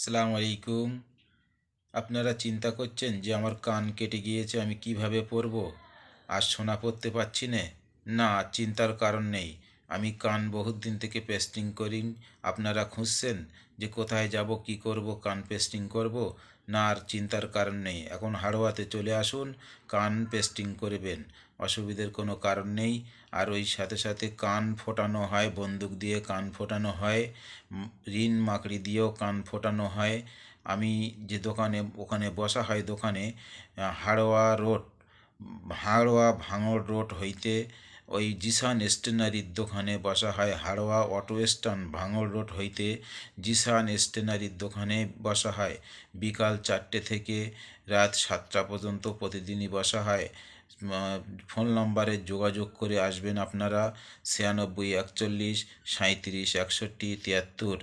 আসসালামু আলাইকুম। আপনারা চিন্তা করছেন যে আমার কান কেটে গিয়েছে, আমি কিভাবে পরব, আর শোনা পড়তে পাচ্ছি না। না, চিন্তার কারণ নেই। আমি কান বহুত দিন থেকে পেস্টিং করি। আপনারা খুঁজছেন যে কোথায় যাব, কি করব, কান পেস্টিং করব। না, আর চিন্তার কারণ নেই। এখন হাড়োয়াতে চলে আসুন, কান পেস্টিং করবেন। অসুবিধার কোনো কারণ নেই। আর ওই সাথে সাথে কান ফোটানো হয়, বন্দুক দিয়ে কান ফোটানো হয়, রিন মাকড়ি দিয়েও কান ফোটানো হয়। আমি যে দোকানে ওখানে বসা হয়, দোকানে হাড়োয়া রোড, হাড়োয়া ভাঙড় রোড হইতে ওই জিসান স্টেনারির দোকানে বসা হয়। হাড়োয়া অটো স্ট্যান্ড ভাঙড় রোড হইতে জিসান স্টেনারির দোকানে বসা হয়। বিকাল 4টে থেকে রাত 7টা পর্যন্ত প্রতিদিনই বসা হয়। ফোন নম্বরে যোগাযোগ করে আসবেন আপনারা, 96 41 37 61 73।